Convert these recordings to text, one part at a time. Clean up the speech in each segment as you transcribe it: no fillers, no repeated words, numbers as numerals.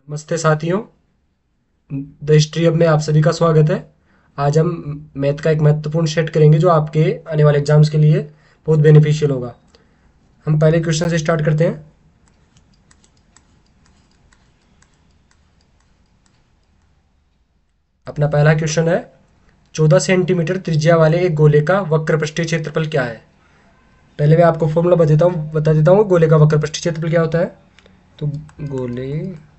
नमस्ते साथियों। The history अब में आप सभी का स्वागत है। आज हम मैथ का एक महत्वपूर्ण सेट करेंगे जो आपके आने वाले एग्जाम्स के लिए बहुत बेनिफिशियल होगा। हम पहले क्वेश्चन से स्टार्ट करते हैं। अपना पहला क्वेश्चन है, 14 सेंटीमीटर त्रिज्या वाले एक गोले का वक्रपृष्ठीय क्षेत्रफल क्या है। पहले मैं आपको फॉर्मूला बता देता हूँ गोले का वक्रपृष्ठीय क्षेत्रफल क्या होता है। तो गोले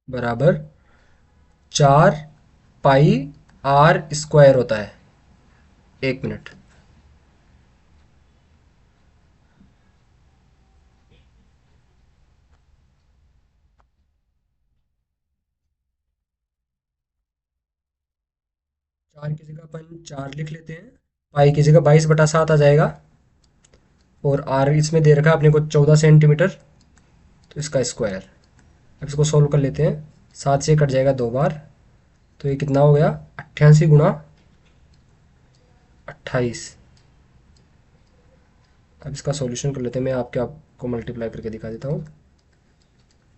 बराबर 4 पाई r² होता है। 1 मिनट। चार की जगह अपन 4 लिख लेते हैं। पाई की जगह 22/7 आ जाएगा। और आर इसमें दे रखा है अपने को 14 सेंटीमीटर, तो इसका स्क्वायर। अब इसको सॉल्व कर लेते हैं। 7 से कट जाएगा 2 बार, तो ये कितना हो गया, 88 × 28। अब इसका सॉल्यूशन कर लेते हैं। मैं आपको मल्टीप्लाई करके दिखा देता हूँ।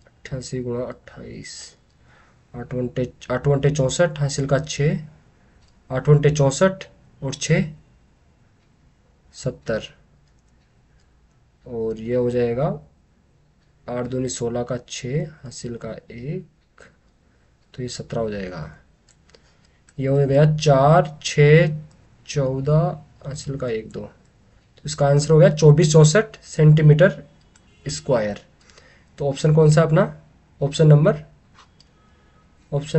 88 × 28, 8 × 64, हासिल का 6, 8 × 64 और 6 70। और ये हो जाएगा 8 दूनी 16 का 6, हासिल का 1, तो ये 17 हो जाएगा। ये हो गया 4 6 14, हासिल का 1 2, तो इसका आंसर हो गया 2464 सेंटीमीटर स्क्वायर। तो ऑप्शन कौन सा अपना, ऑप्शन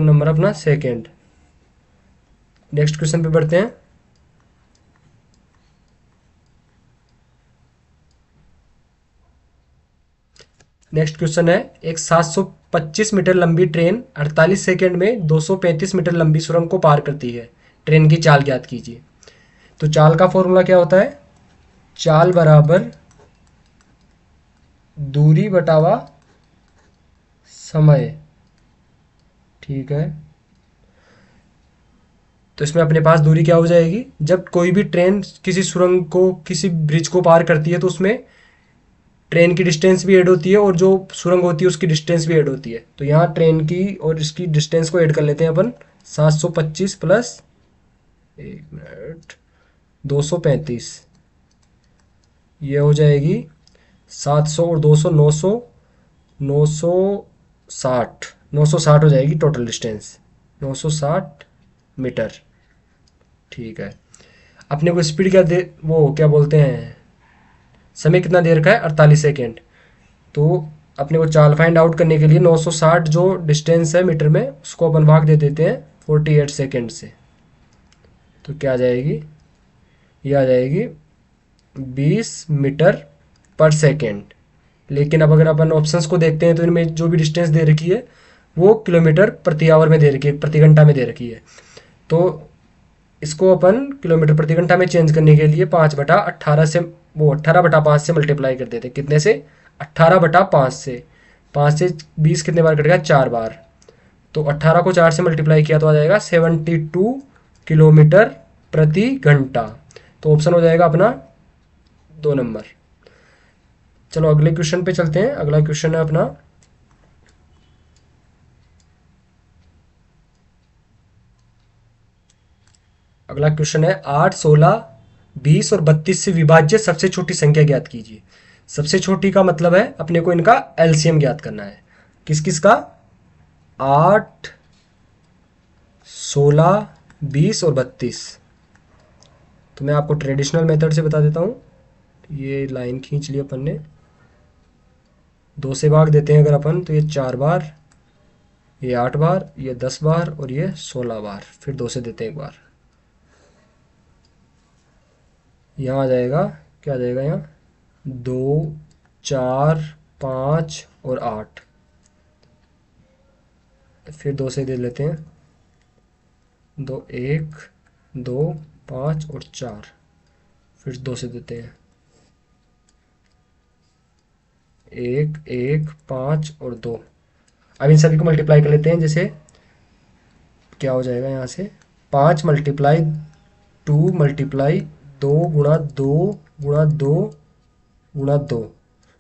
नंबर अपना सेकेंड। नेक्स्ट क्वेश्चन पे बढ़ते हैं। नेक्स्ट क्वेश्चन है, एक 725 मीटर लंबी ट्रेन 48 सेकेंड में 235 मीटर लंबी सुरंग को पार करती है। ट्रेन की चाल ज्ञात कीजिए। तो चाल का फॉर्मूला क्या होता है, चाल बराबर दूरी बटावा समय। ठीक है। तो इसमें अपने पास दूरी क्या हो जाएगी, जब कोई भी ट्रेन किसी सुरंग को, किसी ब्रिज को पार करती है तो उसमें ट्रेन की डिस्टेंस भी ऐड होती है और जो सुरंग होती है उसकी डिस्टेंस भी ऐड होती है। तो यहाँ ट्रेन की और इसकी डिस्टेंस को ऐड कर लेते हैं अपन। 725 प्लस 1 मिनट 235, ये हो जाएगी 700 और 200 900, 960, 960 हो जाएगी टोटल डिस्टेंस, 960 मीटर। ठीक है। अपने को स्पीड क्या दे, वो क्या बोलते हैं, समय कितना दे रखा है, 48 सेकेंड। तो अपने को चाल फाइंड आउट करने के लिए 960 जो डिस्टेंस है मीटर में, उसको अपन भाग दे देते हैं 48 सेकेंड से। तो क्या आ जाएगी, ये आ जाएगी 20 मीटर पर सेकेंड। लेकिन अब अगर अपन ऑप्शंस को देखते हैं तो इनमें जो भी डिस्टेंस दे रखी है वो किलोमीटर प्रति आवर में दे रखी है, प्रति घंटा में दे रखी है। तो इसको अपन किलोमीटर प्रति घंटा में चेंज करने के लिए 5/18 से, वो 18/5 से मल्टीप्लाई कर देते हैं। कितने से, 18/5 से। 5 से 20 कितने बार कटेगा, 4 बार। तो 18 को 4 से मल्टीप्लाई किया तो आ जाएगा 72 किलोमीटर प्रति घंटा। तो ऑप्शन हो जाएगा अपना 2 नंबर। चलो अगले क्वेश्चन पे चलते हैं। अगला क्वेश्चन है अपना, अगला क्वेश्चन है 8 16 20 और 32 से विभाज्य सबसे छोटी संख्या ज्ञात कीजिए। सबसे छोटी का मतलब है अपने को इनका एलसीएम ज्ञात करना है। किस किस का, 8 16 20 और 32। तो मैं आपको ट्रेडिशनल मेथड से बता देता हूँ। ये लाइन खींच ली अपन ने, 2 से भाग देते हैं अगर अपन, तो ये 4 बार, ये 8 बार, ये 10 बार और ये 16 बार। फिर 2 से देते हैं 1 बार। यहाँ आ जाएगा, क्या आ जाएगा यहाँ, 2 4 5 और 8। फिर 2 से दे लेते हैं, 2 1 2 5 और 4। फिर 2 से देते हैं, 1 1 5 और 2। अब इन सभी को मल्टीप्लाई कर लेते हैं। जैसे क्या हो जाएगा यहाँ से, 5 × 2 2 मल्टीप्लाई 2 गुणा 2 गुणा 2 गुणा 2,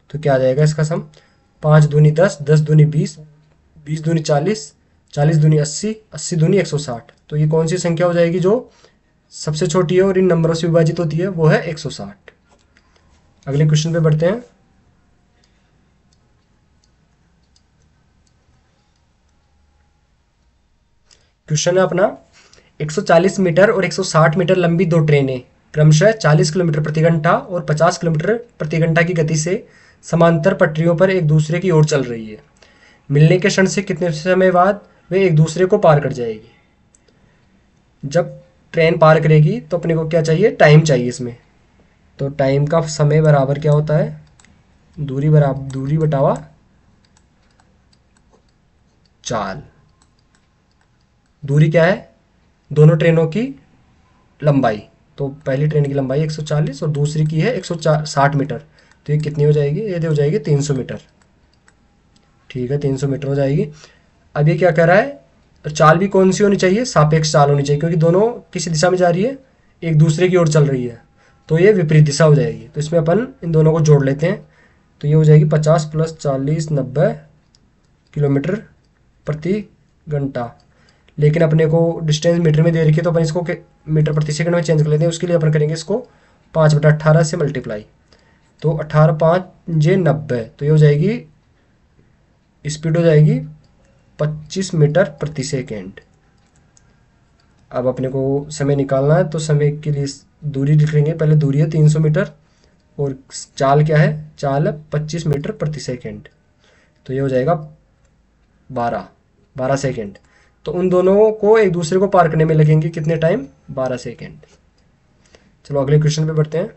तो क्या आ जाएगा इसका सम? 5 दूनी 10, 10 दूनी 20, 20 दूनी 40, 40 दूनी 80, 80 दूनी 160। तो ये कौन सी संख्या हो जाएगी जो सबसे छोटी है और इन नंबरों से विभाजित होती है? वो है 160। अगले क्वेश्चन पे बढ़ते हैं। क्वेश्चन है अपना, 140 मीटर और 160 मीटर लंबी दो ट्रेनें क्रमशः 40 किलोमीटर प्रति घंटा और 50 किलोमीटर प्रति घंटा की गति से समांतर पटरियों पर एक दूसरे की ओर चल रही है। मिलने के क्षण से कितने समय बाद वे एक दूसरे को पार कर जाएगी? जब ट्रेन पार करेगी तो अपने को क्या चाहिए? टाइम चाहिए इसमें। तो टाइम का समय बराबर क्या होता है? दूरी बटावा चाल। दूरी क्या है? दोनों ट्रेनों की लंबाई। तो पहली ट्रेन की लंबाई 140 और दूसरी की है 160 मीटर। तो ये कितनी हो जाएगी? ये हो जाएगी 300 मीटर। ठीक है, 300 मीटर हो जाएगी। अब ये क्या कह रहा है? चाल भी कौन सी होनी चाहिए? सापेक्ष चाल होनी चाहिए, क्योंकि दोनों किसी दिशा में जा रही है, एक दूसरे की ओर चल रही है, तो ये विपरीत दिशा हो जाएगी। तो इसमें अपन इन दोनों को जोड़ लेते हैं। तो ये हो जाएगी 50 + 40 90 किलोमीटर प्रति घंटा। लेकिन अपने को डिस्टेंस मीटर में दे रखी है, तो अपन इसको मीटर प्रति सेकंड में चेंज कर लेते हैं। उसके लिए अपन करेंगे इसको 5/18 से मल्टीप्लाई। तो 18 5 जे 90, तो ये हो जाएगी, स्पीड हो जाएगी 25 मीटर प्रति सेकेंड। अब अपने को समय निकालना है, तो समय के लिए दूरी लिख लेंगे। पहले दूरी है 300 मीटर और चाल क्या है? चाल है 25 मीटर प्रति सेकेंड। तो ये हो जाएगा 12 सेकेंड। तो उन दोनों को एक दूसरे को पार करने में लगेंगे कितने टाइम? 12 सेकेंड। चलो अगले क्वेश्चन पे बढ़ते हैं।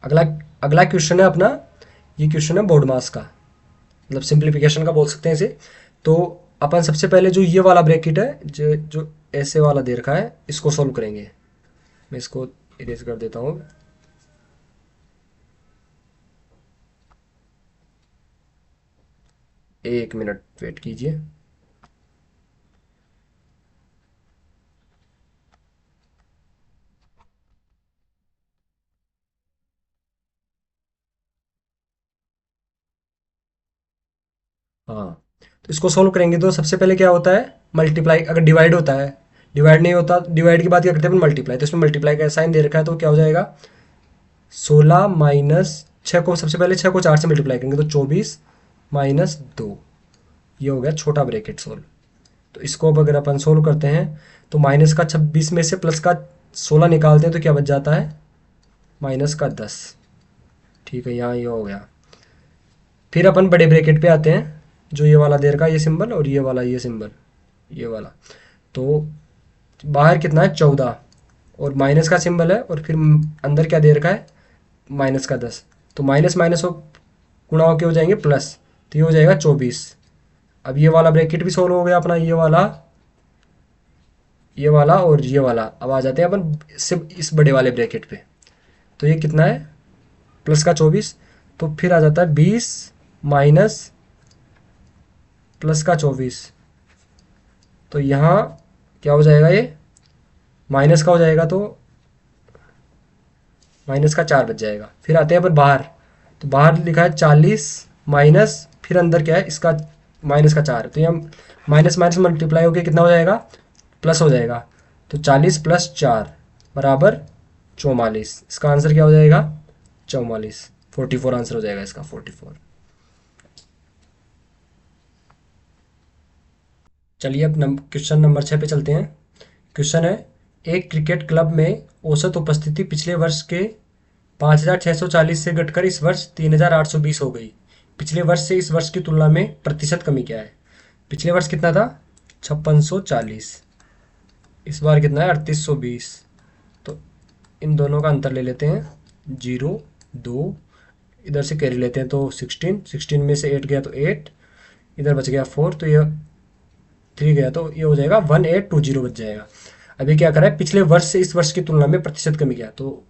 अगला अगला क्वेश्चन है अपना, ये क्वेश्चन है बोर्ड मास का, मतलब सिंप्लीफिकेशन का बोल सकते हैं इसे। तो अपन सबसे पहले जो ये वाला ब्रैकेट है, जो ऐसे वाला दे रखा है, इसको सॉल्व करेंगे। मैं इसको इरेज कर देता हूँ। एक मिनट वेट कीजिए। हाँ, तो इसको सोल्व करेंगे तो सबसे पहले क्या होता है? मल्टीप्लाई। अगर डिवाइड होता है, डिवाइड नहीं होता, डिवाइड की बात क्या करते हैं अपन? मल्टीप्लाई। तो इसमें मल्टीप्लाई का साइन दे रखा है, तो क्या हो जाएगा? 16 माइनस 6 को, सबसे पहले 6 को 4 से मल्टीप्लाई करेंगे तो 24 माइनस 2। ये हो गया छोटा ब्रैकेट सोल्व। तो इसको अब अगर अपन सोल्व करते हैं, तो माइनस का 26 में से प्लस का 16 निकालते हैं, तो क्या बच जाता है? माइनस का 10। ठीक है, यहाँ ये हो गया। फिर अपन बड़े ब्रैकेट पे आते हैं, जो ये वाला दे रखा है, ये सिंबल, और ये वाला, ये सिंबल, ये वाला। तो बाहर कितना है? 14, और माइनस का सिंबल है, और फिर अंदर क्या दे रखा है? माइनस का 10। तो माइनस माइनस हो गुणा होके हो जाएंगे प्लस, तो ये हो जाएगा 24। अब ये वाला ब्रैकेट भी सोल्व हो गया अपना, ये वाला और ये वाला। अब आ जाते हैं अपन सिर्फ इस बड़े वाले ब्रैकेट पे। तो ये कितना है? प्लस का 24। तो फिर आ जाता है 20 माइनस प्लस का 24। तो यहाँ क्या हो जाएगा? ये माइनस का हो जाएगा, तो माइनस का 4 बच जाएगा। फिर आते हैं अपन बाहर, तो बाहर लिखा है 40 माइनस, फिर अंदर क्या है? इसका माइनस का 4। तो यहाँ माइनस माइनस मल्टीप्लाई होकर कितना हो जाएगा? प्लस हो जाएगा। तो 40 + 4 बराबर 44। इसका आंसर क्या हो जाएगा? 44। 44 आंसर हो जाएगा इसका, 44। चलिए अब क्वेश्चन नंबर 6 पे चलते हैं। क्वेश्चन है, एक क्रिकेट क्लब में औसत उपस्थिति पिछले वर्ष के 5,640 से घटकर इस वर्ष 3,820 हो गई। पिछले वर्ष से इस वर्ष की तुलना में प्रतिशत कमी क्या है? पिछले वर्ष कितना था? 5640। इस बार कितना है? 3820। तो इन दोनों का अंतर ले लेते हैं, 0 2, इधर से कैरी लेते हैं तो 16, 16 में से 8 गया तो 8, इधर बच गया 4, तो ये 3 गया, तो ये हो जाएगा 1820 बच जाएगा। अभी क्या करा है? पिछले वर्ष से इस वर्ष की तुलना में प्रतिशत कमी क्या? तो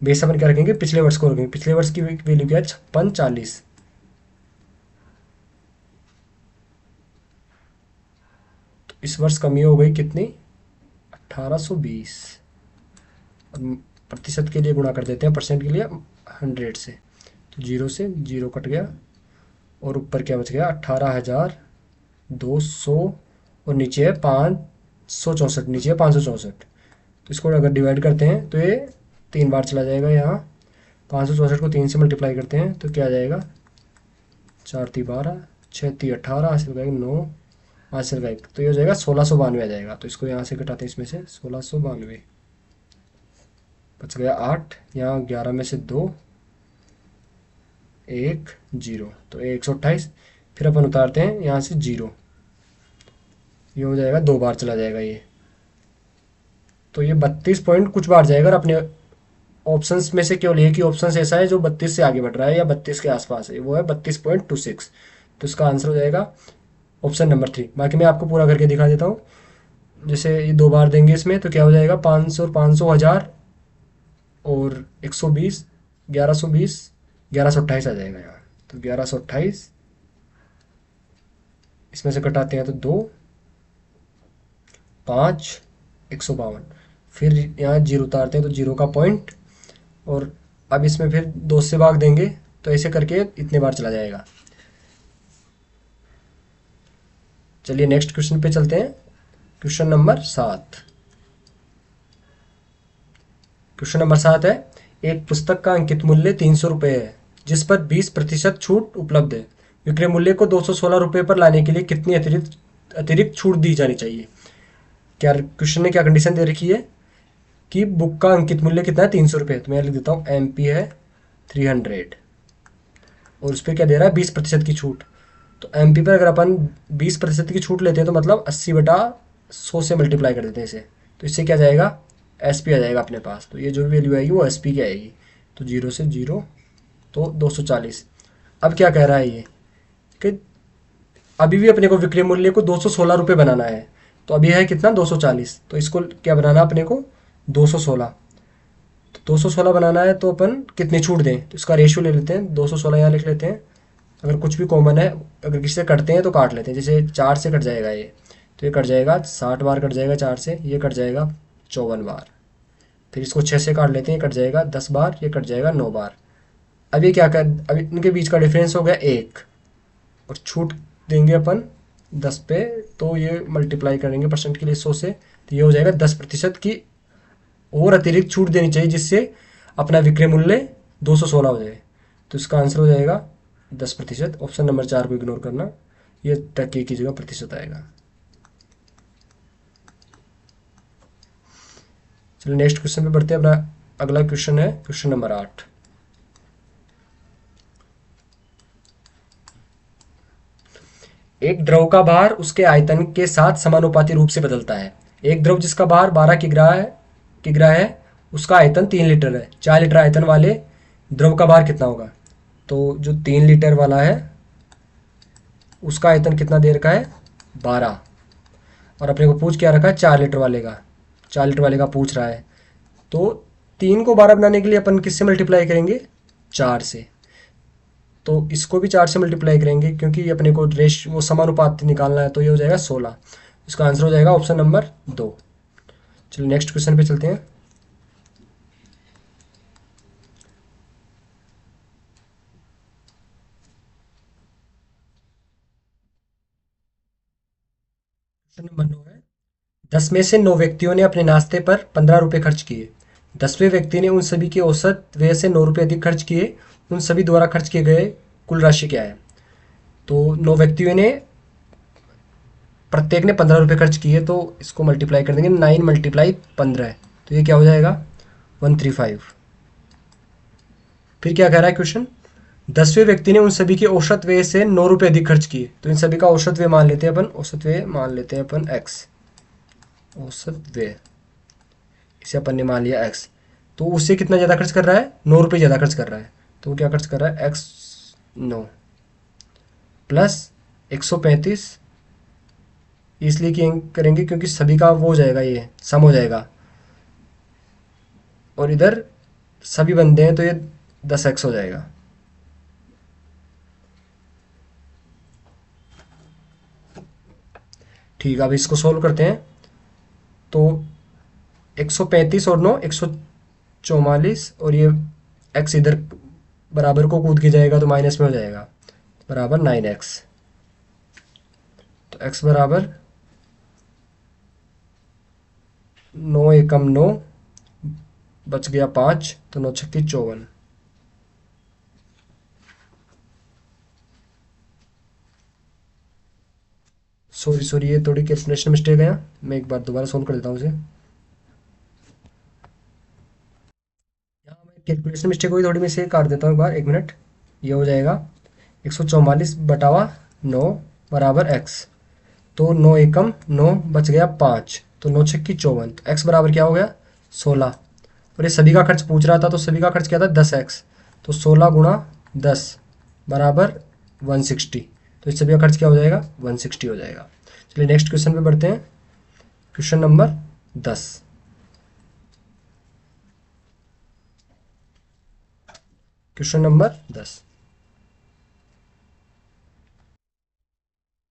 बेस अपन क्या रखेंगे? पिछले वर्ष को रखेंगे। पिछले वर्ष की वैल्यू क्या है? 5640। तो इस वर्ष कमी हो गई कितनी, 1820। अब प्रतिशत के लिए गुणा कर देते हैं, परसेंट के लिए 100 से, तो 0 से 0 कट गया और ऊपर क्या बच गया, 18,200 और नीचे है 564, नीचे है 564। तो इसको अगर डिवाइड करते हैं तो ये 3 बार चला जाएगा यहाँ। 564 को 3 से मल्टीप्लाई करते हैं तो क्या आ जाएगा, 4×3 12, 6×3 18, हासिल का 9, हासिल का 1, तो ये हो जाएगा 1692 आ जाएगा। तो इसको यहाँ से घटाते हैं, इसमें से 1692 बच गया 8, यहाँ 11 में से 2, 1 0, तो 128। फिर अपन उतारते हैं यहाँ से 0, ये हो जाएगा 2 बार चला जाएगा ये, तो ये 32 पॉइंट कुछ बार जाएगा। और अपने ऑप्शंस में से केवल एक ही ऑप्शन ऐसा है जो 32 से आगे बढ़ रहा है या 32 के आसपास है, वो है 32.26। तो इसका आंसर हो जाएगा ऑप्शन नंबर 3। बाकी मैं आपको पूरा करके दिखा देता हूँ। जैसे ये 2 बार देंगे इसमें तो क्या हो जाएगा, 500 और 500 1000 और 120, 1120, 1128 आ जाएगा यहाँ। तो 1128 इसमें से घटाते हैं तो 2, 5, 152, फिर यहाँ 0 उतारते हैं तो 0 का पॉइंट, और अब इसमें फिर 2 से भाग देंगे तो ऐसे करके इतने बार चला जाएगा। चलिए नेक्स्ट क्वेश्चन पे चलते हैं। Question number 7। क्वेश्चन नंबर 7 है, एक पुस्तक का अंकित मूल्य 300 रुपये है जिस पर 20% छूट उपलब्ध है। विक्रय मूल्य को 216 रुपये पर लाने के लिए कितनी अतिरिक्त छूट दी जानी चाहिए। क्या क्वेश्चन ने क्या कंडीशन दे रखी है कि बुक का अंकित मूल्य कितना है, 300 रुपये। तो मैं लिख देता हूँ MP है 300 और उस पर क्या दे रहा है, 20% की छूट। तो MP पर अगर अपन 20% की छूट लेते हैं तो मतलब 80/100 से मल्टीप्लाई कर देते हैं इसे, तो इससे क्या जाएगा, SP आ जाएगा अपने पास। तो ये जो भी वैल्यू आएगी वो SP की आएगी। तो 0 से 0 तो 240। अब क्या कह रहा है ये कि अभी भी अपने को विक्रय मूल्य को 216 रुपये बनाना है। तो अभी है कितना, 240, तो इसको क्या बनाना अपने को, 216। तो 216 बनाना है तो अपन कितनी छूट दें, तो इसका रेशियो ले लेते हैं। 216 यहाँ लिख लेते हैं। अगर कुछ भी कॉमन है, अगर किसी से कटते हैं तो काट लेते हैं। जैसे 4 से कट जाएगा ये, तो ये कट जाएगा 60 बार, कट जाएगा 4 से, ये कट जाएगा 54 बार। फिर इसको 6 से काट लेते हैं, ये कट जाएगा 10 बार, ये कट जाएगा 9 बार। अब ये क्या कर, अब इनके बीच का डिफरेंस हो गया 1, और छूट देंगे अपन 10 पे, तो ये मल्टीप्लाई करेंगे परसेंट के लिए 100 से, तो ये हो जाएगा 10% की और अतिरिक्त छूट देनी चाहिए जिससे अपना विक्रय मूल्य 216 हो जाए। तो इसका आंसर हो जाएगा 10%। ऑप्शन नंबर 4 को इग्नोर करना, ये टके की जगह प्रतिशत आएगा। चलिए नेक्स्ट क्वेश्चन पे बढ़ते हैं। अपना अगला क्वेश्चन है क्वेश्चन नंबर 8। एक द्रव का भार उसके आयतन के साथ समानुपाती रूप से बदलता है। एक द्रव जिसका भार 12 किग्रा है उसका आयतन 3 लीटर है। 4 लीटर आयतन वाले द्रव का भार कितना होगा। तो जो 3 लीटर वाला है उसका आयतन कितना दे रखा है, 12, और अपने को पूछ क्या रखा है, 4 लीटर वाले का, 4 लीटर वाले का पूछ रहा है। तो 3 को 12 बनाने के लिए अपन किससे मल्टीप्लाई करेंगे, 4 से। तो इसको भी 4 से मल्टीप्लाई करेंगे क्योंकि अपने को रेश वो समानुपात निकालना है, तो ये हो जाएगा 16। इसका आंसर हो जाएगा ऑप्शन नंबर 2। चलिए नेक्स्ट क्वेश्चन पे चलते हैं। क्वेश्चन नंबर 9 है, 10 में से 9 व्यक्तियों ने अपने नाश्ते पर 15 रुपये खर्च किए। 10वें व्यक्ति ने उन सभी के औसत व्यय से 9 रुपये अधिक खर्च किए। उन सभी द्वारा खर्च किए गए कुल राशि क्या है। तो 9 व्यक्तियों ने, प्रत्येक ने 15 रुपये खर्च किए, तो इसको मल्टीप्लाई कर देंगे, 9 × 15, तो ये क्या हो जाएगा, 135। फिर क्या कह रहा है क्वेश्चन, 10वें व्यक्ति ने उन सभी के औसत व्यय से 9 रुपये अधिक खर्च किए। तो इन सभी का औसत व्यय मान लेते हैं अपन, औसत व्यय मान लेते हैं अपन x, औसत व्यय इसे अपन ने मान लिया x। तो उससे कितना ज़्यादा खर्च कर रहा है, 9 रुपये ज़्यादा खर्च कर रहा है। तो वो क्या खर्च कर रहा है, x 9 प्लस 135, इसलिए करेंगे क्योंकि सभी का वो हो जाएगा, ये सम हो जाएगा, और इधर सभी बंदे हैं तो ये 10x हो जाएगा। ठीक है, अब इसको सोल्व करते हैं। तो 135 और 9 144, और ये x इधर बराबर को कूद के जाएगा तो माइनस में हो जाएगा, बराबर 9x। तो x बराबर 9 एकम 9, बच गया 5, तो 9 छक्की 54। सॉरी सॉरी, ये थोड़ी कैलकुलेशन मिस्टेक है, मैं एक बार दोबारा सोल्व कर देता हूँ उसे। यहाँ मैं कैलकुलेशन मिस्टेक हुई थोड़ी, मैं इसे काट देता हूँ एक बार, 1 मिनट। ये हो जाएगा 144 बटावा 9 बराबर x। तो 9 एकम 9, बच गया 5, तो 9 छक्की 54। तो x बराबर क्या हो गया 16। और ये सभी का खर्च पूछ रहा था, तो सभी का खर्च क्या था 10x। तो 16 गुणा 10 बराबर 160। तो इस सभी का खर्च क्या हो जाएगा 160 हो जाएगा। चलिए नेक्स्ट क्वेश्चन पे बढ़ते हैं। Question number 10। Question number 10।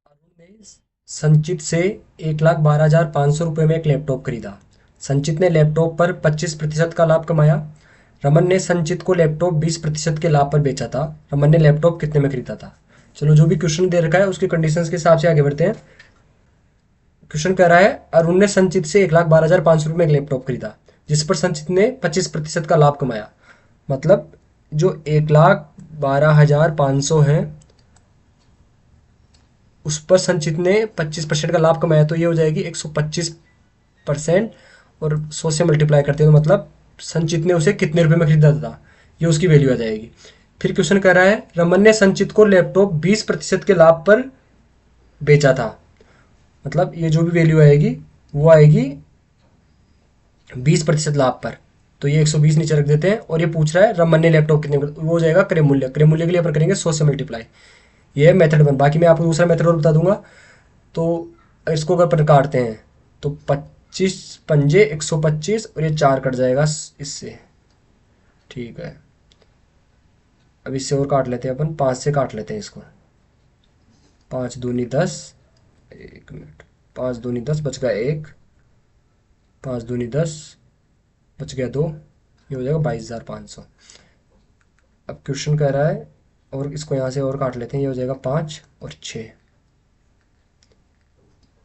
Arun ने संचित से 1,12,500 रुपये में एक लैपटॉप खरीदा। संचित ने लैपटॉप पर 25% का लाभ कमाया। रमन ने संचित को लैपटॉप 20% के लाभ पर बेचा था। रमन ने लैपटॉप कितने में खरीदा था? चलो, जो भी क्वेश्चन दे रखा है उसकी कंडीशंस के हिसाब से आगे बढ़ते हैं। क्वेश्चन कह रहा है अरुण ने संचित से 1,12,500 रुपये में एक लैपटॉप खरीदा, जिस पर संचित ने 25% का लाभ कमाया। मतलब जो 1,12,500 है उस पर संचित ने 25% का लाभ कमाया, तो ये हो जाएगी 125%, और 100 से मल्टीप्लाई करते हैं तो मतलब संचित ने उसे कितने रुपए में खरीदा था, ये उसकी वैल्यू आ जाएगी। फिर क्वेश्चन कर रहा है रमन ने संचित को लैपटॉप 20% के लाभ पर बेचा था। मतलब ये जो भी वैल्यू आएगी वो आएगी 20% लाभ पर, तो ये 120 नीचे रख देते हैं। और ये पूछ रहा है रमन ने लैपटॉप कितने, वो हो जाएगा क्रय मूल्य। क्रय मूल्य के लिए अपन करेंगे 100 से मल्टीप्लाई। ये है मेथड 1। बाकी मैं आपको दूसरा मेथड और बता दूंगा। तो इसको अगर अपन काटते हैं तो 25 पंजे 125, और ये 4 कट जाएगा इससे। ठीक है, अब इससे और काट लेते हैं अपन, 5 से काट लेते हैं इसको। 5 दूनी 10, 1 मिनट, 5 दूनी 10, बच गया 1, 5 दूनी 10, बच गया 2, ये हो जाएगा 22,500। अब क्वेश्चन कह रहा है, और इसको यहाँ से और काट लेते हैं, ये हो जाएगा 5 और 6,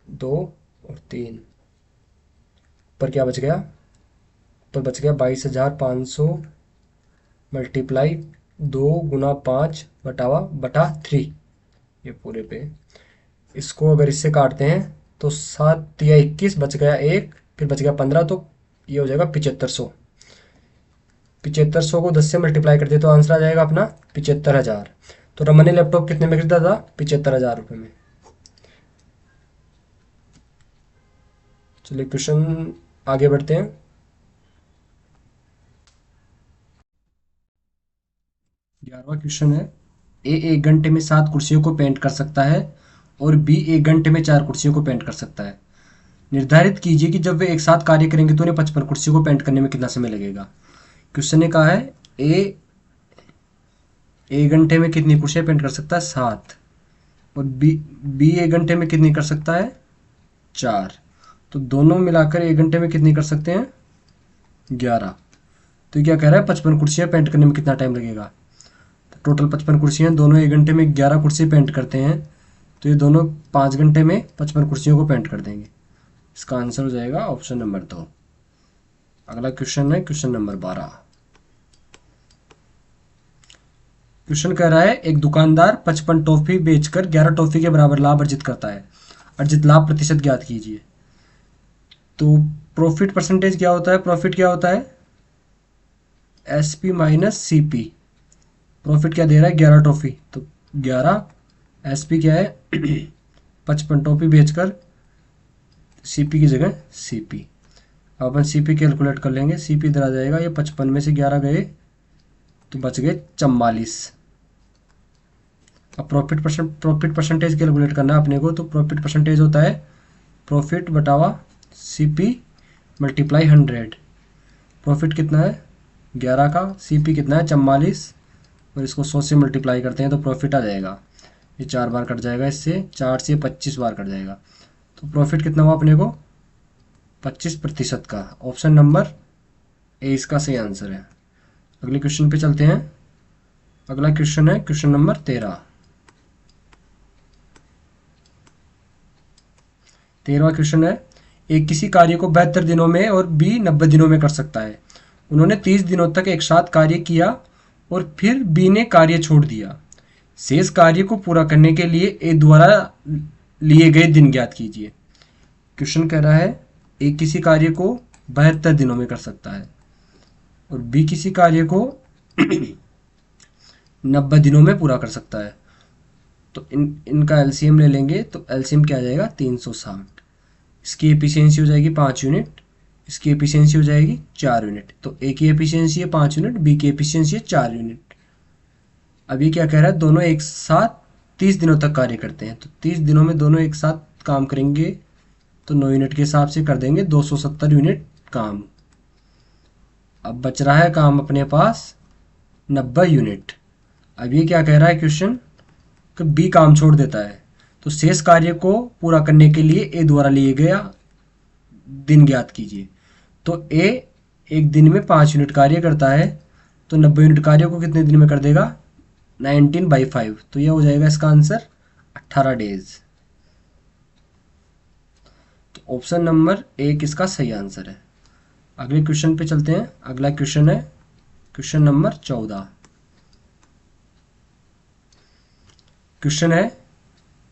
2 और 3, पर क्या बच गया, पर बच गया 22,500 मल्टीप्लाई 2 गुना 5 बटावा बटा 3, ये पूरे पे। इसको अगर इससे काटते हैं तो 7 या 21, बच गया 1, फिर बच गया 15, तो ये हो जाएगा 7500। 7500 को 10 से मल्टीप्लाई करते तो आंसर आ जाएगा अपना 75,000। तो रमन ने लैपटॉप कितने में खरीदा था? 75,000 रुपये में। चलिए क्वेश्चन आगे बढ़ते हैं। ग्यारहवा क्वेश्चन है, ए 1 घंटे में 7 कुर्सियों को पेंट कर सकता है और बी 1 घंटे में 4 कुर्सियों को पेंट कर सकता है। निर्धारित कीजिए कि जब वे एक साथ कार्य करेंगे तो उन्हें 55 कुर्सियों को पेंट करने में कितना समय लगेगा। क्वेश्चन ने कहा है ए 1 घंटे में कितनी कुर्सियाँ पेंट कर सकता है? 7। और बी 1 घंटे में कितनी कर सकता है? 4। तो दोनों मिलाकर 1 घंटे में कितनी कर सकते हैं? 11। तो क्या कह रहा है 55 कुर्सियाँ पेंट करने में कितना टाइम लगेगा? तो टोटल 55 कुर्सियाँ, दोनों 1 घंटे में 11 कुर्सी पेंट करते हैं, तो ये दोनों 5 घंटे में 55 कुर्सियों को पेंट कर देंगे। इसका आंसर हो जाएगा ऑप्शन नंबर 2। अगला क्वेश्चन है क्वेश्चन नंबर 12। क्वेश्चन कह रहा है एक दुकानदार 55 टॉफी बेचकर 11 टॉफी के बराबर लाभ अर्जित करता है। अर्जित लाभ प्रतिशत ज्ञात कीजिए। तो प्रॉफिट परसेंटेज क्या होता है? प्रॉफिट क्या होता है? SP minus CP। प्रॉफिट क्या दे रहा है? 11 टॉफी, तो 11, SP क्या है 55 टॉफी बेचकर, CP की जगह CP। अब अपन CP कैलकुलेट कर लेंगे। CP इधर आ जाएगा, ये 55 में से 11 गए तो बच गए 44। अब प्रॉफिट परसेंटेज कैलकुलेट करना है अपने को। तो प्रॉफिट परसेंटेज होता है प्रॉफिट बटावा CP मल्टीप्लाई 100। प्रॉफिट कितना है 11 का, CP कितना है 44, और इसको 100 से मल्टीप्लाई करते हैं तो प्रॉफिट आ जाएगा, ये 4 बार कट जाएगा, इससे 4 से 25 बार कट जाएगा, तो प्रॉफिट कितना हुआ अपने को 25% का। ऑप्शन नंबर ए इसका सही आंसर है। अगले क्वेश्चन पे चलते हैं। अगला क्वेश्चन है क्वेश्चन नंबर 13। 13वां क्वेश्चन है, ए किसी कार्य को 72 दिनों में और बी 90 दिनों में कर सकता है। उन्होंने 30 दिनों तक एक साथ कार्य किया और फिर बी ने कार्य छोड़ दिया। शेष कार्य को पूरा करने के लिए ए द्वारा लिए गए दिन ज्ञात कीजिए। क्वेश्चन कह रहा है ए किसी कार्य को 72 दिनों में कर सकता है और बी किसी कार्य को 90 दिनों में पूरा कर सकता है। तो इनका एलसीएम ले लेंगे तो एलसीएम क्या आ जाएगा 360। इसकी एफिशिएंसी हो जाएगी 5 यूनिट, इसकी एफिशिएंसी हो जाएगी 4 यूनिट। तो ए की एफिशिएंसी है 5 यूनिट, बी की एफिशिएंसी है 4 यूनिट। अब ये क्या कह रहा है, दोनों एक साथ 30 दिनों तक कार्य करते हैं। तो 30 दिनों में दोनों एक साथ काम करेंगे तो 9 यूनिट के हिसाब से कर देंगे 270 यूनिट काम। अब बच रहा है काम अपने पास 90 यूनिट। अब ये क्या कह रहा है क्वेश्चन कि बी काम छोड़ देता है, तो शेष कार्य को पूरा करने के लिए ए द्वारा लिए गया दिन ज्ञात कीजिए। तो ए एक दिन में 5 यूनिट कार्य करता है, तो 90 यूनिट कार्य को कितने दिन में कर देगा 19/5। तो यह हो जाएगा इसका आंसर 18 डेज। तो ऑप्शन नंबर ए किसका सही आंसर है। अगले क्वेश्चन पे चलते हैं। अगला क्वेश्चन है क्वेश्चन नंबर 14। क्वेश्चन है,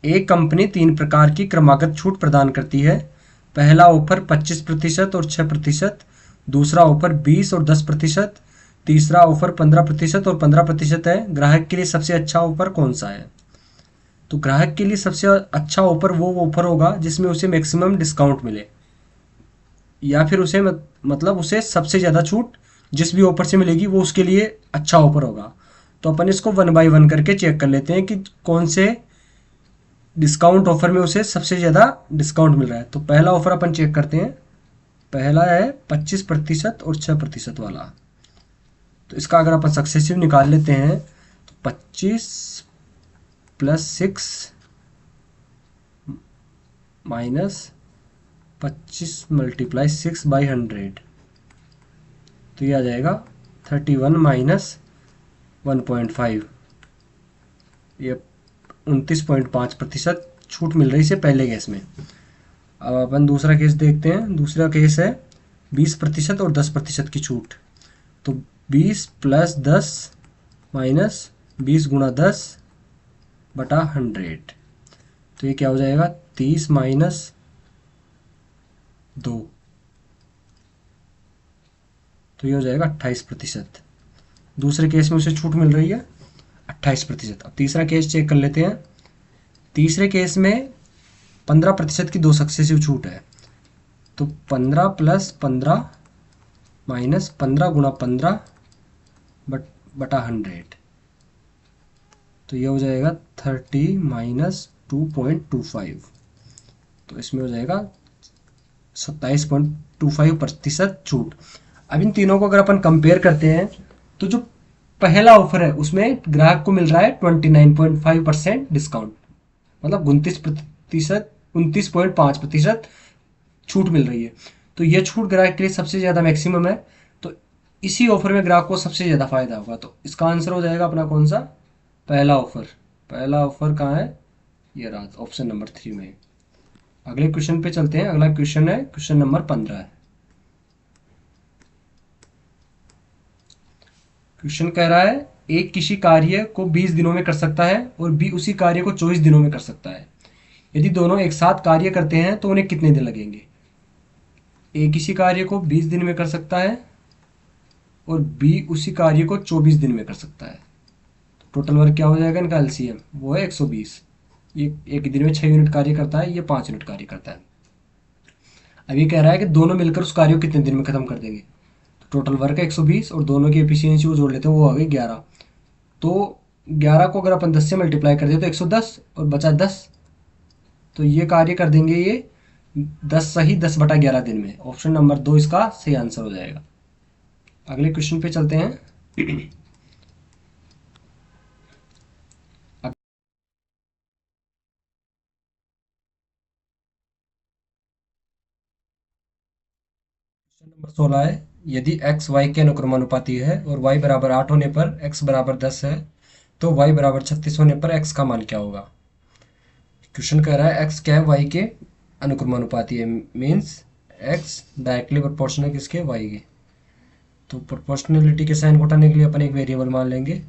एक कंपनी 3 प्रकार की क्रमागत छूट प्रदान करती है। पहला ऑफर 25% और 6%, दूसरा ऑफर 20 और 10%, तीसरा ऑफर 15% और 15% है। ग्राहक के लिए सबसे अच्छा ऑफर कौन सा है। तो ग्राहक के लिए सबसे अच्छा ऑफर वो ऑफर होगा जिसमें उसे मैक्सिमम डिस्काउंट मिले, या फिर उसे मतलब उसे सबसे ज़्यादा छूट जिस भी ऑफर से मिलेगी वो उसके लिए अच्छा ऑफर होगा। तो अपन इसको 1 बाय 1 करके चेक कर लेते हैं कि कौन से डिस्काउंट ऑफर में उसे सबसे ज़्यादा डिस्काउंट मिल रहा है। तो पहला ऑफर अपन चेक करते हैं। पहला है 25% और 6% वाला। तो इसका अगर अपन सक्सेसिव निकाल लेते हैं तो 25 + 6 माइनस 25 × 6/100, तो ये आ जाएगा 31 माइनस 1.5। ये 29.5% छूट मिल रही है पहले केस में। अब अपन दूसरा केस देखते हैं। दूसरा केस है 20% और 10% की छूट। तो 20 + 10 माइनस 20 × 10/100, तो ये क्या हो जाएगा 30 माइनस 2, तो ये हो जाएगा 28%। दूसरे केस में उसे छूट मिल रही है 28%। अब तीसरा केस चेक कर लेते हैं। तीसरे केस में 15% की 2 सक्सेसिव छूट है। तो 15 + 15 माइनस 15 × 15/100, तो ये हो जाएगा 30 माइनस 2.25, तो इसमें हो जाएगा 27.25% छूट। अब इन तीनों को अगर अपन कंपेयर करते हैं तो जो पहला ऑफर है उसमें ग्राहक को मिल रहा है 29.5% डिस्काउंट, मतलब 29.5% छूट मिल रही है। तो यह छूट ग्राहक के लिए सबसे ज़्यादा मैक्सिमम है, तो इसी ऑफर में ग्राहक को सबसे ज़्यादा फायदा होगा। तो इसका आंसर हो जाएगा अपना कौन सा, पहला ऑफर। पहला ऑफर कहाँ है, ये रहा ऑप्शन नंबर 3 में। अगले क्वेश्चन पे चलते हैं। अगला क्वेश्चन है क्वेश्चन नंबर 15 है। क्वेश्चन कह रहा है एक किसी कार्य को 20 दिनों में कर सकता है और बी उसी कार्य को 24 दिनों में कर सकता है। यदि दोनों एक साथ कार्य करते हैं तो उन्हें कितने दिन लगेंगे। ए किसी कार्य को 20 दिन में कर सकता है और बी उसी कार्य को 24 दिन में कर सकता है। तो टोटल वर्क क्या हो जाएगा इनका एलसीएम, वो है 120। ये एक दिन में 6 यूनिट कार्य करता है, ये 5 यूनिट कार्य करता है। अब ये कह रहा है कि दोनों मिलकर उस कार्य को कितने दिन में खत्म कर देंगे। तो टोटल वर्क है 120 और दोनों की एफिशिएंसी वो जोड़ लेते हैं, वो आ गई 11। तो 11 को अगर अपन 10 से मल्टीप्लाई कर दें तो 110 और बचा 10, तो ये कार्य कर देंगे ये 10 सही 10/11 दिन में। ऑप्शन नंबर 2 इसका सही आंसर हो जाएगा। अगले क्वेश्चन पे चलते हैं। क्वेश्चन नंबर 16 है, यदि x y के अनुक्रमानुपाती है और y बराबर 8 होने पर x बराबर 10 है, तो y बराबर 36 होने पर x का मान क्या होगा। क्वेश्चन कह रहा है x क्या है, y के अनुक्रमानुपाती है, मीन्स x डायरेक्टली प्रोपोर्शनल किसके, y के। तो प्रोपोर्शनलिटी के साइन को हटाने के लिए अपन एक वेरिएबल मान लेंगे,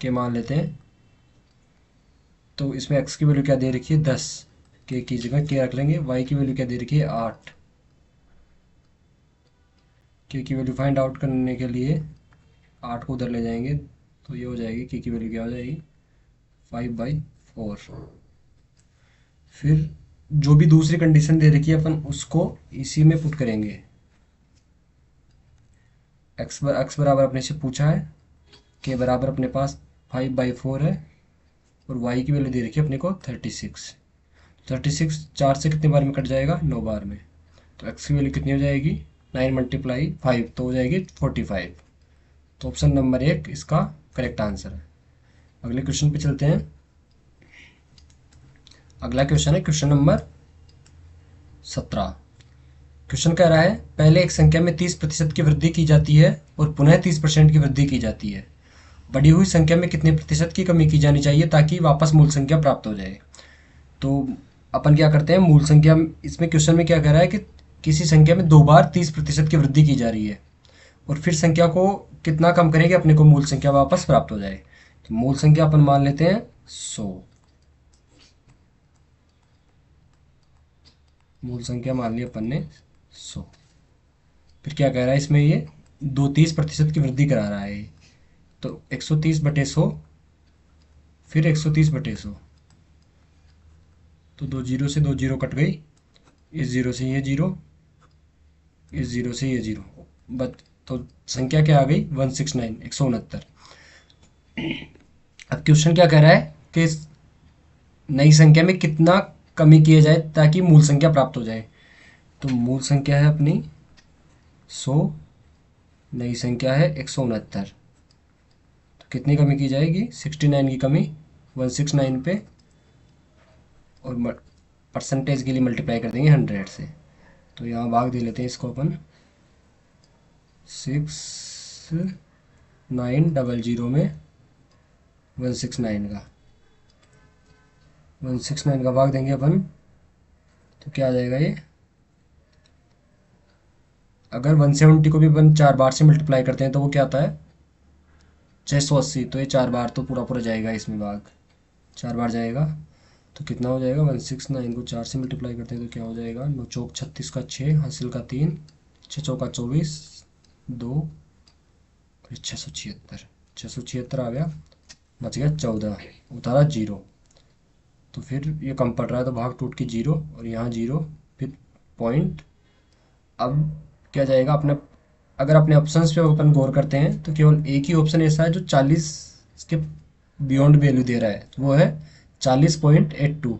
के मान लेते हैं। तो इसमें x की वैल्यू क्या दे रखी है, 10, के की जगह के रख लेंगे। y की वैल्यू क्या दे रखी है, 8। के की वैल्यू फाइंड आउट करने के लिए 8 को उधर ले जाएंगे, तो ये हो जाएगी, के की वैल्यू क्या हो जाएगी, 5/4। फिर जो भी दूसरी कंडीशन दे रखी है अपन उसको इसी में पुट करेंगे। x बराबर अपने से पूछा है, के बराबर अपने पास 5/4 है, और y की वैल्यू दे रखी है अपने को 36। 36 4 से कितने बार में कट जाएगा, 9 बार में। तो x की वैल्यू कितनी हो जाएगी, 9 × 5 तो हो जाएगी 45। तो ऑप्शन नंबर 1 इसका करेक्ट आंसर है। अगले क्वेश्चन पे चलते हैं। अगला क्वेश्चन है क्वेश्चन नंबर 17। क्वेश्चन कह रहा है, पहले एक संख्या में 30% की वृद्धि की जाती है और पुनः 30% की वृद्धि की जाती है। बढ़ी हुई संख्या में कितने प्रतिशत की कमी की जानी चाहिए ताकि वापस मूल संख्या प्राप्त हो जाए। तो अपन क्या करते हैं, मूल संख्या, इसमें क्वेश्चन में क्या कह रहा है कि किसी संख्या में 2 बार 30% की वृद्धि की जा रही है और फिर संख्या को कितना कम करेंगे अपने को मूल संख्या वापस प्राप्त हो जाए। तो मूल संख्या अपन मान लेते हैं 100। मूल संख्या मान ली अपन ने 100। फिर क्या कह रहा है इसमें, ये 30% की वृद्धि करा रहा है। तो 130/100, फिर 130/100। तो 2 जीरो से 2 जीरो कट गई, इस जीरो से ये जीरो, इस जीरो से ये जीरो बच। तो संख्या क्या आ गई, 169, 169। अब क्वेश्चन क्या कह रहा है कि नई संख्या में कितना कमी किया जाए ताकि मूल संख्या प्राप्त हो जाए। तो मूल संख्या है अपनी 100, नई संख्या है 169। तो कितनी कमी की जाएगी, 69 की कमी 169 पे, और परसेंटेज के लिए मल्टीप्लाई कर देंगे 100 से। तो यहाँ भाग दे लेते हैं इसको अपन, 6900 में 169 का, 169 का भाग देंगे अपन, तो क्या आ जाएगा ये। अगर 170 को भी अपन 4 बार से मल्टीप्लाई करते हैं तो वो क्या आता है, 680। तो ये 4 बार तो पूरा पूरा जाएगा, इसमें भाग 4 बार जाएगा। तो कितना हो जाएगा, 169 को 4 से मल्टीप्लाई करते हैं तो क्या हो जाएगा, 9 चौक 36 का 6, हासिल का 3, 6 चौका 24, 2, फिर 676, 676 आ गया, बच गया 14, उतारा 0। तो फिर ये कम पड़ रहा है तो भाग टूट के 0, और यहाँ 0, फिर पॉइंट। अब क्या जाएगा अपने, अगर अपने ऑप्शंस पे अपन गौर करते हैं तो केवल एक ही ऑप्शन ऐसा है जो 40 के बियॉन्ड वैल्यू दे रहा है, वो है 40.82।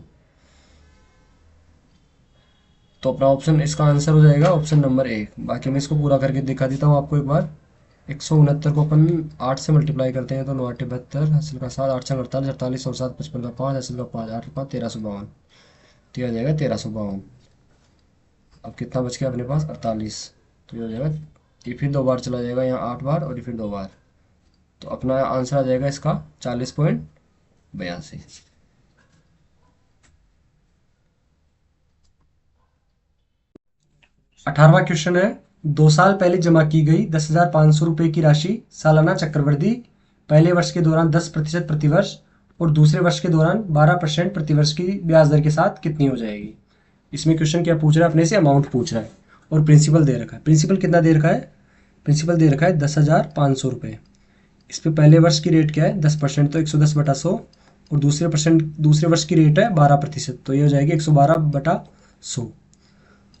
तो अपना ऑप्शन, इसका आंसर हो जाएगा ऑप्शन नंबर 1। बाकी मैं इसको पूरा करके दिखा देता हूँ आपको एक बार। 169 को अपन 8 से मल्टीप्लाई करते हैं तो 9 8 72, हासिल का 7, 8 6 48, 48 और 7 55 का 5, हासिल का 5, 8 5 1352। तो यह आ जाएगा 1352। अब कितना बच गया अपने पास, 48। तो ये हो जाएगा, ये फिर 2 बार चला जाएगा यहाँ, 8 बार, और ये फिर 2 बार। तो अपना आंसर आ जाएगा इसका 40.82। 18वां क्वेश्चन है, 2 साल पहले जमा की गई 10,500 रुपये की राशि सालाना चक्रवृद्धि पहले वर्ष के दौरान 10% प्रतिवर्ष और दूसरे वर्ष के दौरान 12% प्रतिवर्ष की ब्याज दर के साथ कितनी हो जाएगी। इसमें क्वेश्चन क्या पूछ रहा है, अपने से अमाउंट पूछ रहा है और प्रिंसिपल दे रखा है। प्रिंसिपल कितना दे रखा है, प्रिंसिपल दे रखा है 10,500 रुपये। इस पर पहले वर्ष की रेट क्या है, 10%, तो 110/100, और दूसरे वर्ष की रेट है 12%, तो ये हो जाएगी 112/100।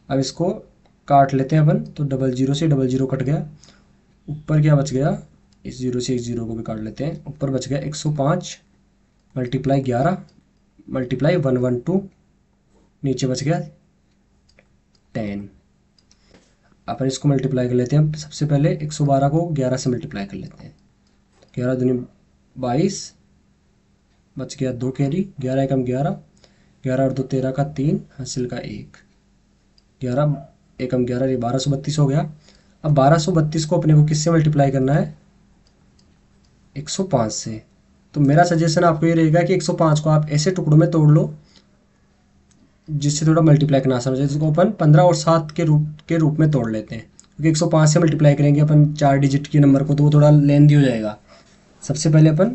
अब इसको काट लेते हैं अपन, तो 00 से 00 कट गया, ऊपर क्या बच गया, इस 0 से इस 0 को भी काट लेते हैं, ऊपर बच गया 105 मल्टीप्लाई 11 मल्टीप्लाई 112, नीचे बच गया 10। अपन इसको मल्टीप्लाई कर लेते हैं। सबसे पहले 112 को 11 से मल्टीप्लाई कर लेते हैं, 11 दूनी 22, बच गया 2 कैरी, 11 एकम 11, 11 और 2 13 का 3, हासिल का 1, 11 एकम 11, ये 1232 हो गया। अब 1232 को अपने को किससे मल्टीप्लाई करना है? 105 से। तो मेरा सजेशन आपको ये रहेगा कि 105 को आप ऐसे टुकड़ों में तोड़ लो जिससे थोड़ा मल्टीप्लाई करना आसान हो जाए। इसको अपन 15 और 7 के रूप में तोड़ लेते हैं, क्योंकि 105 से मल्टीप्लाई करेंगे अपन 4 डिजिट के नंबर को तो वो थोड़ा लेंथी हो जाएगा। सबसे पहले अपन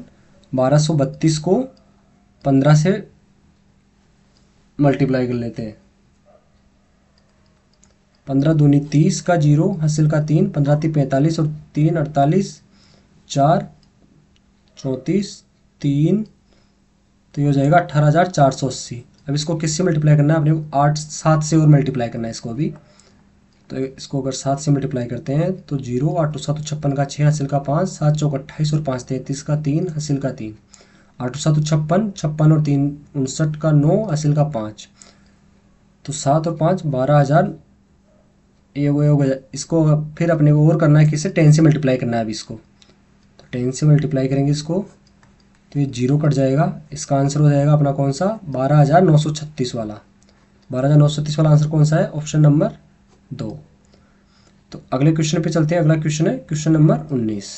1232 को 15 से मल्टीप्लाई कर लेते हैं। 15 दूनी 30 का 0, हासिल का 3, 15 ती 45 और 3 48, 4 34, 3, तो ये हो जाएगा 18,480। अब इसको किससे मल्टीप्लाई करना है अपने को? 8 7 से और मल्टीप्लाई करना है इसको अभी। तो इसको अगर 7 से मल्टीप्लाई करते हैं तो 0, 8 7 56 का 6, हासिल का 5, 7 चौक 28 और 5 33 का 3, हासिल का 3, 8 7 56, 56 और 3 59 का 9, हासिल का 5, तो 7 और 5 12,000। ये हो गया। इसको फिर अपने को और करना है, किससे? 10 से मल्टीप्लाई करना है अभी इसको। तो 10 से मल्टीप्लाई करेंगे इसको तो ये 0 कट जाएगा। इसका आंसर हो जाएगा अपना कौन सा? 12,936 वाला। 12,936 वाला आंसर कौन सा है? Option number 2। तो अगले क्वेश्चन पे चलते हैं। अगला क्वेश्चन है क्वेश्चन नंबर 19।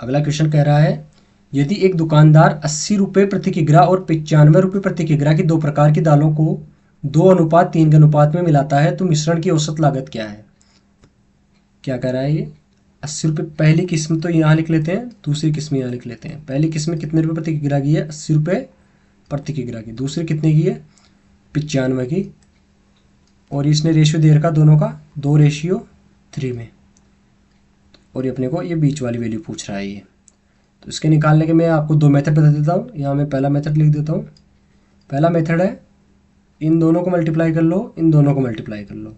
अगला क्वेश्चन कह रहा है, यदि एक दुकानदार 80 रुपये प्रति किग्रा और 95 रुपये प्रति किग्रा की 2 प्रकार की दालों को 2:3 के अनुपात में मिलाता है तो मिश्रण की औसत लागत क्या है? क्या कह रहा है ये? 80 रुपये पहली किस्म तो यहाँ लिख लेते हैं, दूसरी किस्म यहाँ लिख लेते हैं। पहली किस्म कितने रुपये प्रति किग्रा की है? 80 रुपये प्रति किग्रा की। दूसरी कितने की है? 95 की। और इसने रेशियो दे रखा दोनों का 2:3 में। और ये अपने को ये बीच वाली वैल्यू पूछ रहा है ये। तो इसके निकालने के मैं आपको 2 मेथड बता देता हूँ। यहाँ मैं पहला मेथड लिख देता हूँ। पहला मेथड है, इन दोनों को मल्टीप्लाई कर लो, इन दोनों को मल्टीप्लाई कर लो।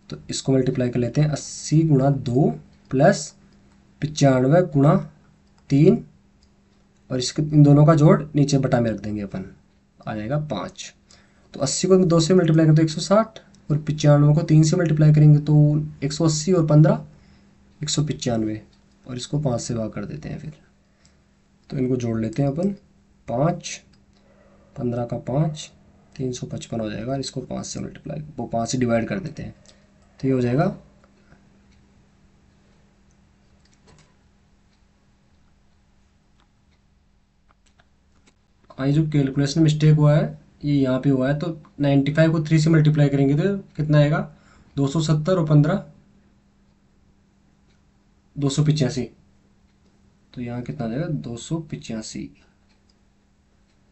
तो इसको मल्टीप्लाई कर लेते हैं, 80 गुणा 2 प्लस 95 गुणा 3, और इसके इन दोनों का जोड़ नीचे बटा में रख देंगे अपन, आ जाएगा 5। तो 80 को 2 से मल्टीप्लाई करें तो 160, और 95 को 3 से मल्टीप्लाई करेंगे तो 180, और 15 195, और इसको 5 से भाग कर देते हैं फिर। तो इनको जोड़ लेते हैं अपन, 5 15 का 5 355 हो जाएगा, और इसको 5 से मल्टीप्लाई, वो 5 से डिवाइड कर देते हैं तो ये हो जाएगा ये जो कैलकुलेशन मिस्टेक हुआ है ये यहाँ पे हुआ है। तो 95 को 3 से मल्टीप्लाई करेंगे तो कितना आएगा? 270 और 15 285। तो यहाँ कितना आ जाएगा? 285।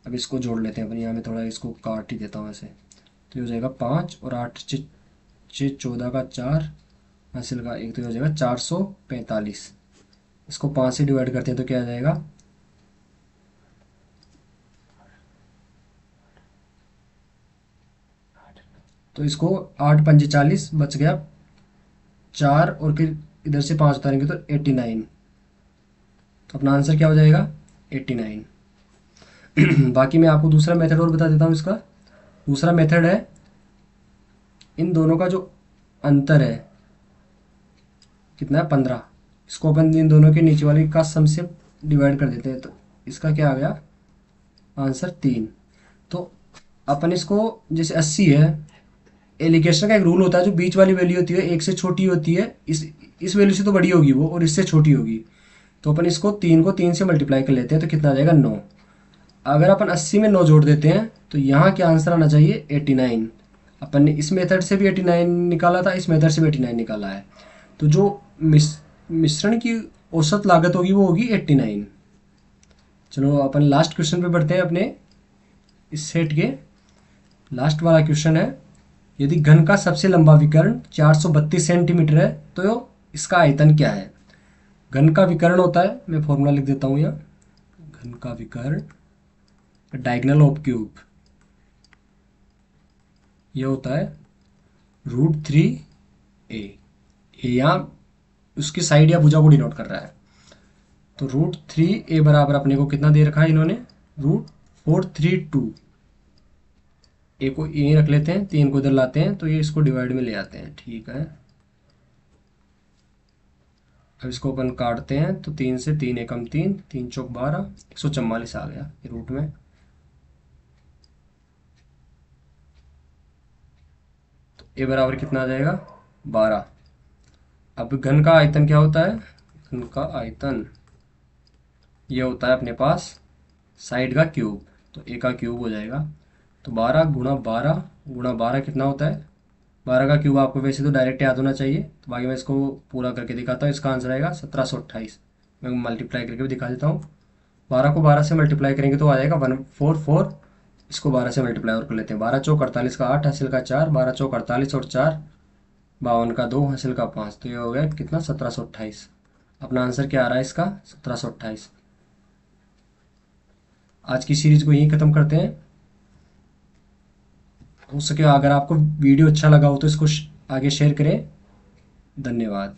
अब इसको जोड़ लेते हैं अपन, यहाँ में थोड़ा इसको काट ही देता हूँ ऐसे। तो ये हो जाएगा 5 और 8 6 14 का 4, हासिल का 1, तो ये हो जाएगा 445। इसको 5 से डिवाइड करते हैं तो क्या आ जाएगा? तो इसको 8 पंजे 40 बच गया 4, और फिर इधर से 5 उतारेंगे तो 89। तो अपना आंसर क्या हो जाएगा? 89। बाकी मैं आपको दूसरा मेथड और बता देता हूँ इसका। दूसरा मेथड है, इन दोनों का जो अंतर है कितना है? 15। इसको अपन इन दोनों के नीचे वाले का सम से डिवाइड कर देते हैं तो इसका क्या आ गया? आंसर 3। तो अपन इसको, जैसे 80 है, एलिगेशन का एक रूल होता है, जो बीच वाली वैल्यू होती है 1 से छोटी होती है, इस वैल्यू से तो बड़ी होगी वो, और इससे छोटी होगी। तो अपन इसको 3 को 3 से मल्टीप्लाई कर लेते हैं तो कितना आ जाएगा? 9। अगर अपन 80 में 9 जोड़ देते हैं तो यहाँ क्या आंसर आना चाहिए? 89। अपन ने इस मेथड से भी 89 निकाला था, इस मेथड से भी 89 निकाला है। तो जो मिश्रण की औसत लागत होगी वो होगी 89। चलो अपन लास्ट क्वेश्चन पे बढ़ते हैं अपने इस सेट के। लास्ट वाला क्वेश्चन है, यदि घन का सबसे लंबा विकर्ण 432 सेंटीमीटर है तो इसका आयतन क्या है? घन का विकर्ण होता है, मैं फॉर्मूला लिख देता हूँ यहाँ। घन का विकर्ण डायगोनल ऑफ क्यूब, यह होता है √3a। यहाँ उसकी साइड या भुजा को डिनोट कर रहा है। तो √3a बराबर अपने को कितना दे रखा है इन्होंने? √432। ए को ए रख लेते हैं, 3 को इधर लाते हैं तो ये इसको डिवाइड में ले आते हैं, ठीक है। अब इसको अपन काटते हैं तो 3 से 3 एकम 3, 3 चौक 12, 144 आ गया ये रूट में। ए बराबर कितना आ जाएगा 12। अब घन का आयतन क्या होता है, घन का आयतन ये होता है अपने पास साइड का क्यूब, तो ए का क्यूब हो जाएगा। तो 12 × 12 कितना होता है, 12 का क्यूब आपको वैसे तो डायरेक्ट याद होना चाहिए, तो बाकी मैं इसको पूरा करके दिखाता हूँ। इसका आंसर आएगा 1728। मैं मल्टीप्लाई करके भी दिखा देता हूँ। 12 को 12 से मल्टीप्लाई करेंगे तो आ जाएगा 144। इसको 12 से मल्टीप्लाई और कर लेते हैं। 12 चौक 48 का 8, हासिल का 4, 12 चौक 48 और 4 52 का 2, हासिल का 5, तो ये हो गया कितना 1728। अपना आंसर क्या आ रहा है इसका 1728। आज की सीरीज को यहीं ख़त्म करते हैं। हो सके अगर आपको वीडियो अच्छा लगा हो तो इसको आगे शेयर करें। धन्यवाद।